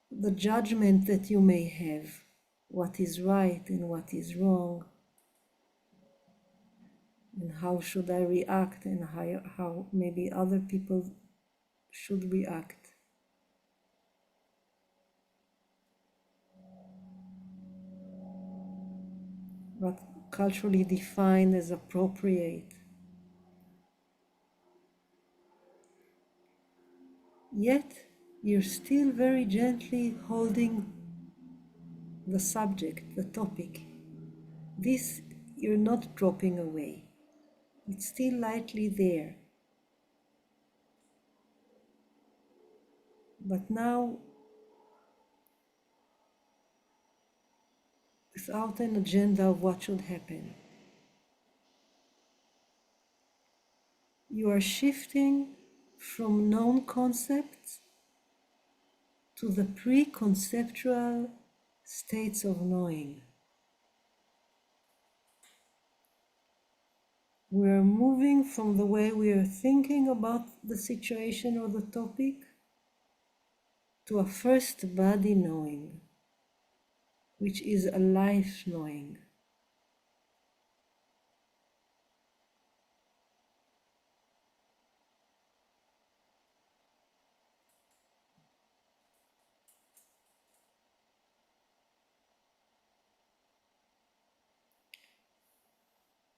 The judgment that you may have, what is right and what is wrong, and how should I react and how maybe other people should react. What culturally defined as appropriate. Yet you're still very gently holding the subject, the topic. This you're not dropping away. It's still lightly there. But now, without an agenda of what should happen, you are shifting from known concepts to the pre-conceptual states of knowing. We are moving from the way we are thinking about the situation or the topic to a first body knowing, which is a life knowing.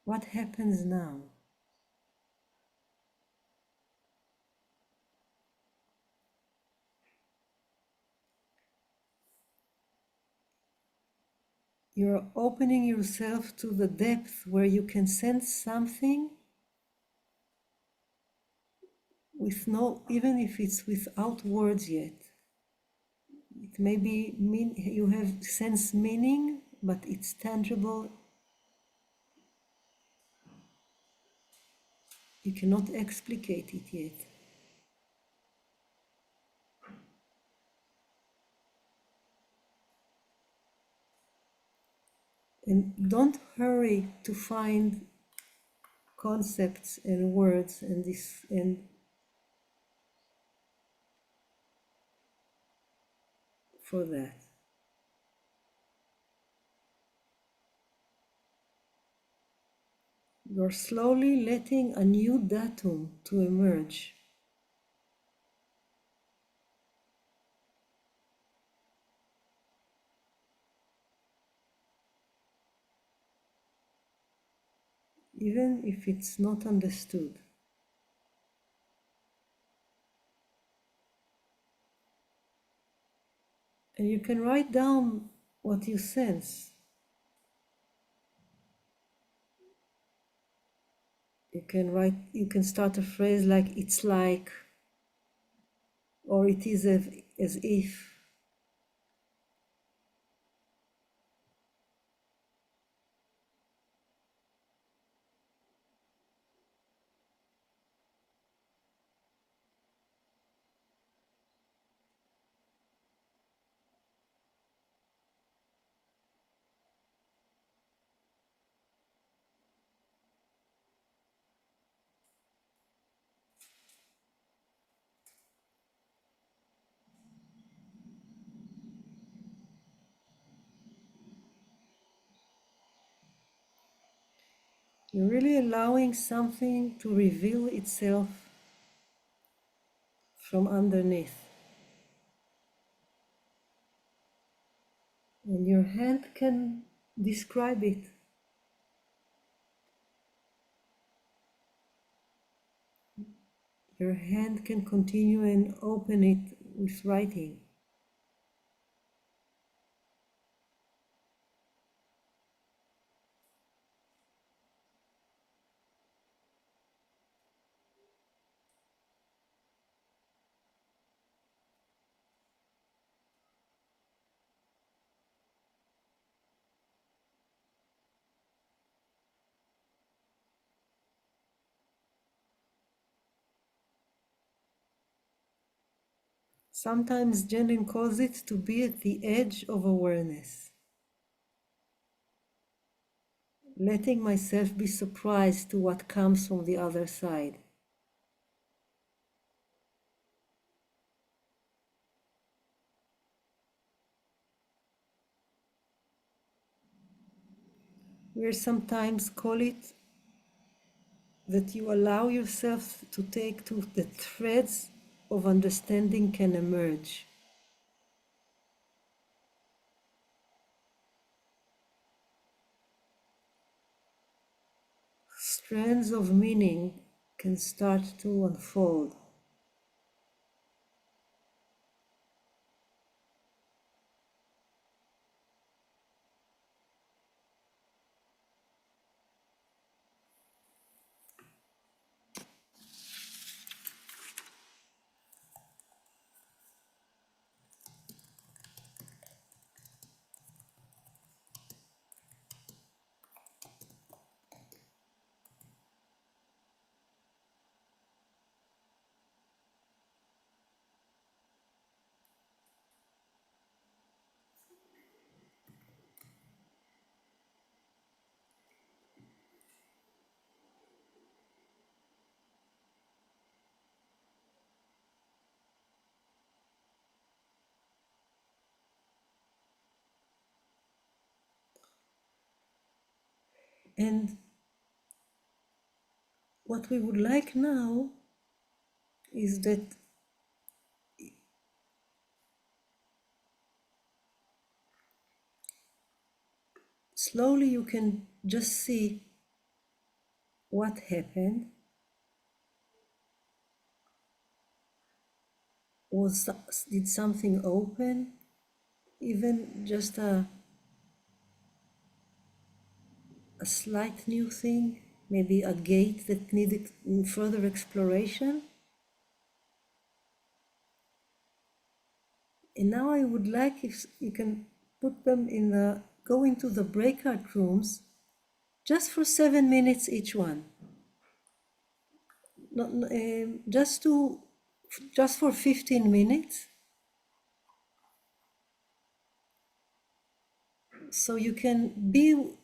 What happens now? You're opening yourself to the depth where you can sense something with even if it's without words yet. It may be you have sense meaning, but it's tangible. You cannot explicate it yet. And don't hurry to find concepts and words and for that. You're slowly letting a new datum to emerge. Even if it's not understood. And you can write down what you sense. You can start a phrase like, it's like, or it is as if. You're really allowing something to reveal itself from underneath. And your hand can describe it. Your hand can continue and open it with writing. Sometimes Gendlin calls it to be at the edge of awareness. Letting myself be surprised to what comes from the other side. We sometimes call it that you allow yourself to take to the threads of understanding can emerge. Strands of meaning can start to unfold. And what we would like now is that slowly you can just see what happened. Did something open? Even just a slight new thing, maybe a gate that needed further exploration. And now I would like if you can put them go into the breakout rooms just for 7 minutes each one. Not, just for 15 minutes. So you can be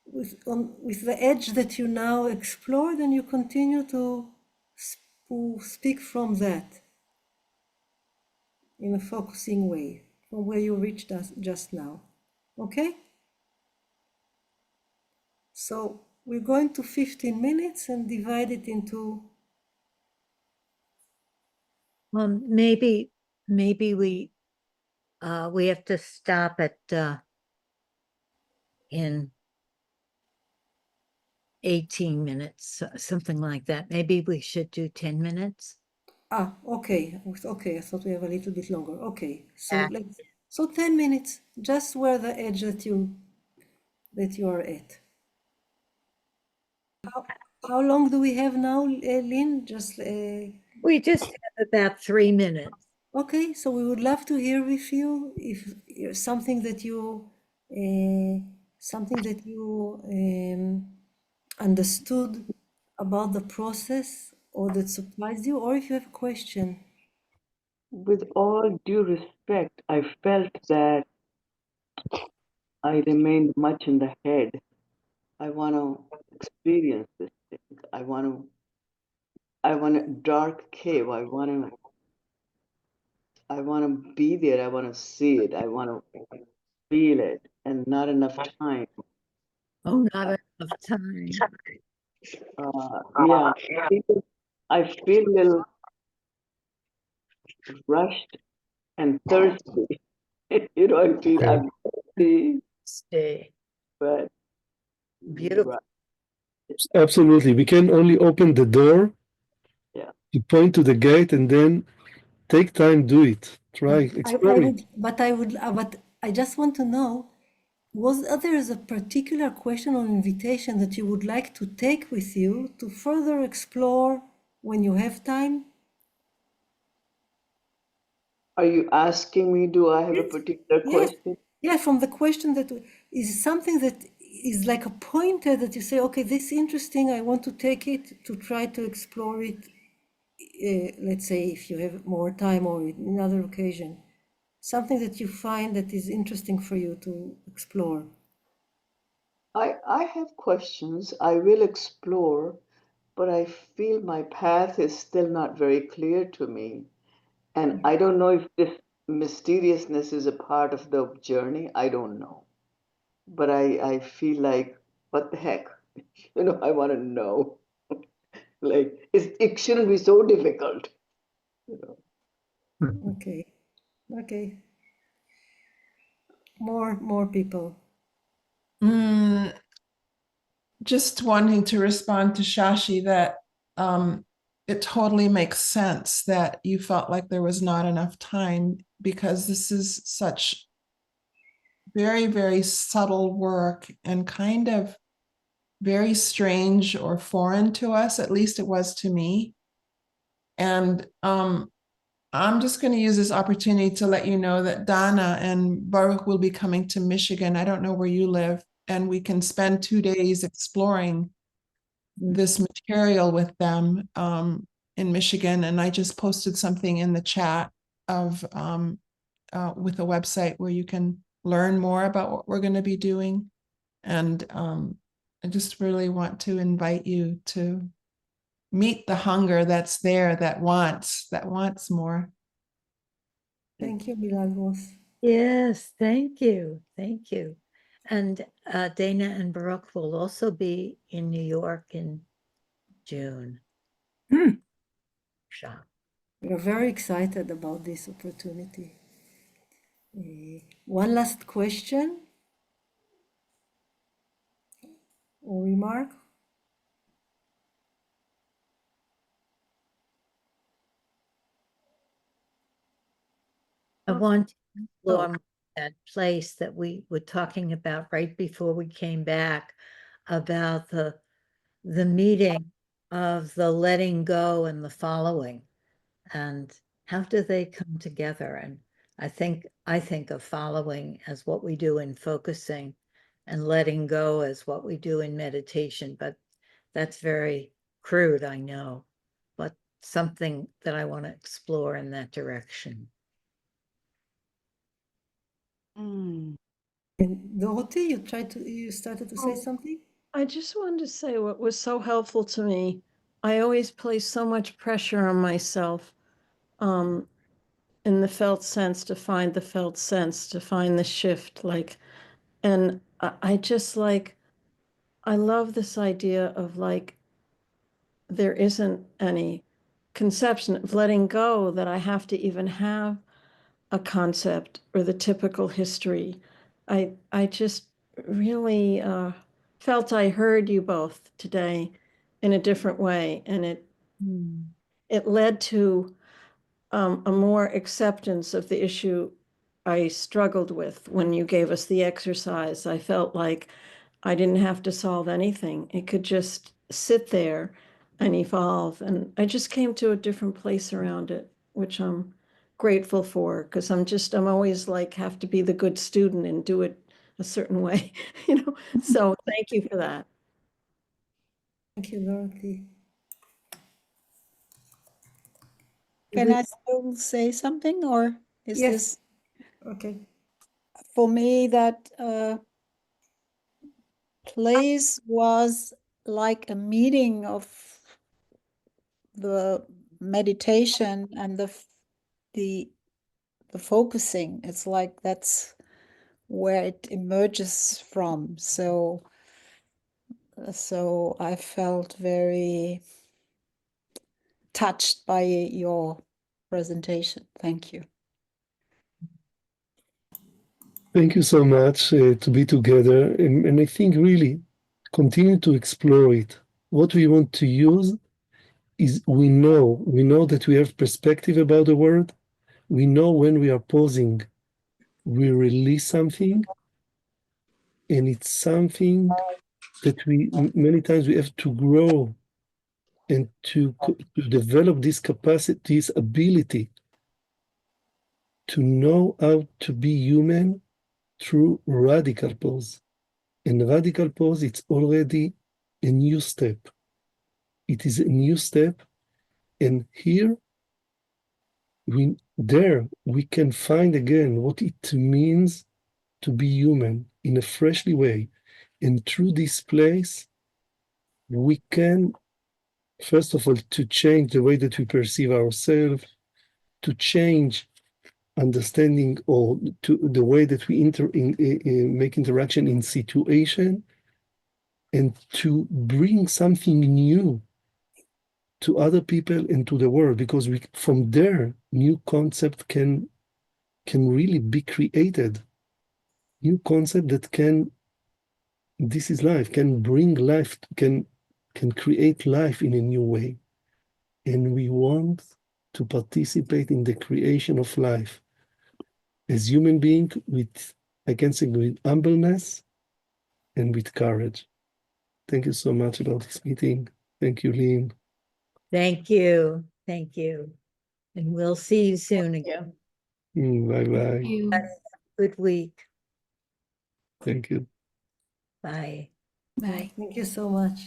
with the edge that you now explored, and you continue to speak from that in a focusing way, from where you reached us just now. Okay? So We're going to 15 minutes and divide it into, Maybe we have to stop at in 18 minutes, something like that. Maybe we should do 10 minutes. okay, I thought we have a little bit longer. Okay, so Yeah. so 10 minutes, just where the edge that you are at. How long do we have now, Lynn? Just We just have about 3 minutes. okay, so we would love to hear with you if something that you understood about the process or that surprised you, or if you have a question. With all due respect, I felt that I remained much in the head. I want to experience this thing. I want a dark cave. I want to be there. I want to see it. I want to feel it, and not enough time. Oh, not enough time. Yeah, I feel a little rushed and thirsty. You know, I feel I'm thirsty, Stay. but Beautiful. Absolutely. We can only open the door. Yeah. You point to the gate and then take time, do it. Try, explore it. But I just want to know, was there a particular question or invitation that you would like to take with you to further explore when you have time? Are you asking me, do I have a particular Yes. question? Yeah, from the question that is something that is like a pointer that you say, okay, this is interesting, I want to take it to try to explore it, let's say if you have more time or in another occasion. Something that you find that is interesting for you to explore. I have questions. I will explore, but I feel my path is still not very clear to me. And I don't know if this mysteriousness is a part of the journey. I don't know. But I feel like, what the heck? You know, I want to know. Like, it shouldn't be so difficult. You know. Okay. Okay. More people. Just wanting to respond to Shashi that it totally makes sense that you felt like there was not enough time because this is such very, very subtle work and kind of very strange or foreign to us. At least it was to me. And I'm just going to use this opportunity to let you know that Dana and Baruch will be coming to Michigan. I don't know where you live, and we can spend 2 days exploring this material with them in Michigan. And I just posted something in the chat of with a website where you can learn more about what we're going to be doing. And I just really want to invite you to meet the hunger that's there, that wants more. Thank you, Milagros. Yes, thank you. Thank you. And Dana and Baruch will also be in New York in June. Shop. We are very excited about this opportunity. One last question or remark? I want to explore that place that we were talking about right before we came back about the meeting of the letting go and the following, and how do they come together? And I think of following as what we do in focusing and letting go as what we do in meditation, but that's very crude, I know, but something that I want to explore in that direction. And Dorothy, you started to say something? I just wanted to say what was so helpful to me. I always place so much pressure on myself in the felt sense to find the felt sense, to find the shift, and I just like I love this idea of like, there isn't any conception of letting go that I have to even have a concept or the typical history. I just really felt I heard you both today in a different way, and it led to a more acceptance of the issue I struggled with when you gave us the exercise. I felt like I didn't have to solve anything. It could just sit there and evolve. And I just came to a different place around it, which I'm grateful for, because I'm always like, have to be the good student and do it a certain way, you know? So thank you for that. Thank you, Dorothy. Can I still say something, or is Yes. this Okay. for me that place was like a meeting of the meditation and the focusing. It's like that's where it emerges from. So I felt very touched by your presentation. Thank you. Thank you so much to be together. And I think really continue to explore it. What we want to use is we know that we have perspective about the world. We know when we are pausing, we release something, and it's something that we many times we have to grow and to develop this capacity, this ability to know how to be human through radical pause. And radical pause, it's already a new step. It is a new step, and here we can find again what it means to be human in a freshly way. And through this place, we can, first of all, to change the way that we perceive ourselves, to change understanding or to the way that we make interaction in situation, and to bring something new to other people and to the world, because we from there new concept can really be created, new concept that can, this is life, can bring life, can create life in a new way. And we want to participate in the creation of life as human being with, I can say, with humbleness and with courage. Thank you so much about this meeting. Thank you, Lynn. Thank you. Thank you. And we'll see you soon again. Bye-bye. You. Good week. Thank you. Bye. Bye. Thank you so much.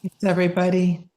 Thanks, everybody.